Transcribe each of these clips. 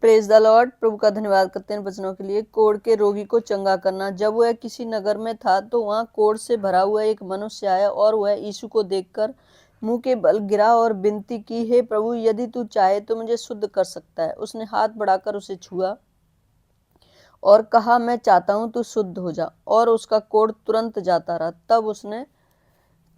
Praise the Lord. प्रभु का धन्यवाद करते हैं वचनों के लिए। कोढ़ के रोगी को चंगा करना। जब वह किसी नगर में था तो वहां कोढ़ से भरा हुआ एक मनुष्य आया और वह यीशु को देखकर मुंह के बल गिरा और विनती की, हे प्रभु, यदि तू चाहे तो मुझे शुद्ध कर सकता है। उसने हाथ बढ़ाकर उसे छुआ और कहा, मैं चाहता हूं तू शुद्ध हो जा। और उसका कोढ़ तुरंत जाता रहा। तब उसने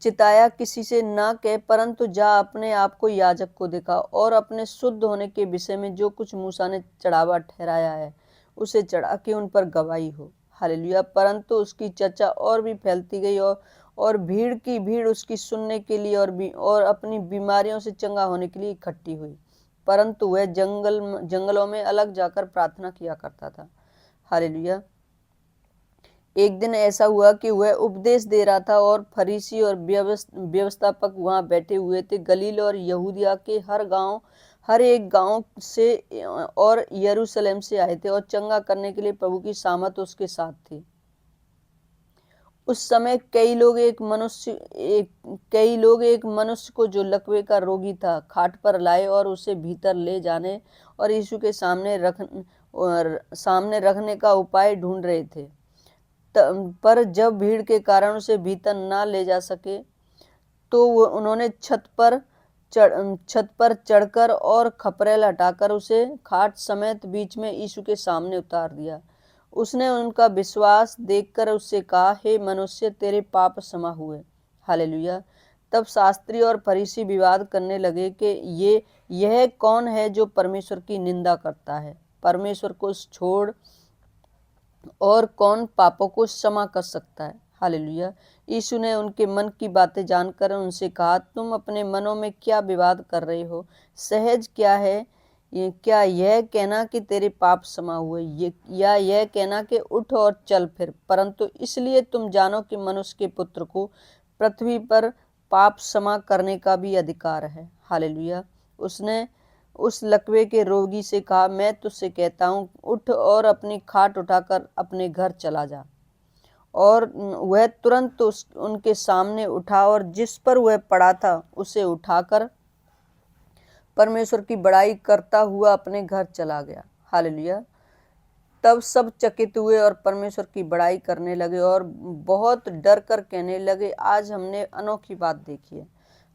चिताया, किसी से न कह, परंतु जा अपने आप को याजक को दिखा और अपने शुद्ध होने के विषय में जो कुछ मूसा ने चढ़ावा ठहराया है उसे चढ़ा के उन पर गवाही हो। हालेलुया। परंतु उसकी चर्चा और भी फैलती गई और भीड़ की भीड़ उसकी सुनने के लिए और अपनी बीमारियों से चंगा होने के लिए इकट्ठी हुई। परंतु वह जंगलों में अलग जाकर प्रार्थना किया करता था। हालेलुया। एक दिन ऐसा हुआ कि वह उपदेश दे रहा था और फरीसी और व्यवस्थापक वहां बैठे हुए थे। गलील और यहूदिया के हर एक गांव से और यरूशलेम से आए थे और चंगा करने के लिए प्रभु की सामर्थ उसके साथ थी। उस समय कई लोग एक मनुष्य को जो लकवे का रोगी था खाट पर लाए और उसे भीतर ले जाने और यीशु के सामने रखने का उपाय ढूंढ रहे थे। पर जब भीड़ के कारण उसे भीतर ना ले जा सके तो उन्होंने छत पर चढ़कर और खपरेल हटाकर उसे खाट समेत बीच में यीशु के सामने उतार दिया। उसने उनका विश्वास देखकर उससे कहा, हे मनुष्य, तेरे पाप क्षमा हुए। हालेलुया। तब शास्त्री और फरीसी विवाद करने लगे कि यह कौन है जो परमेश्वर की निंदा करता है। परमेश्वर को छोड़ और कौन पापों को क्षमा कर सकता है। हालेलुया। यीशु ने उनके मन की बातें जानकर उनसे कहा, तुम अपने मनों में क्या विवाद कर रहे हो? सहज क्या है, क्या यह कहना कि तेरे पाप क्षमा हुए, या यह कहना कि उठ और चल फिर? परंतु इसलिए तुम जानो कि मनुष्य के पुत्र को पृथ्वी पर पाप क्षमा करने का भी अधिकार है। हालेलुया। उसने उस लकवे के रोगी से कहा, मैं तुझसे कहता हूँ, उठ और अपनी खाट उठाकर अपने घर चला जा। और वह तुरंत उनके सामने उठा और जिस पर वह पड़ा था उसे उठाकर परमेश्वर की बड़ाई करता हुआ अपने घर चला गया। हालेलुया। तब सब चकित हुए और परमेश्वर की बड़ाई करने लगे और बहुत डर कर कहने लगे, आज हमने अनोखी बात देखी है।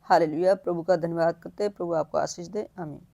हालेलुया। प्रभु का धन्यवाद करते हैं। प्रभु आपको आशीष दे। आमीन।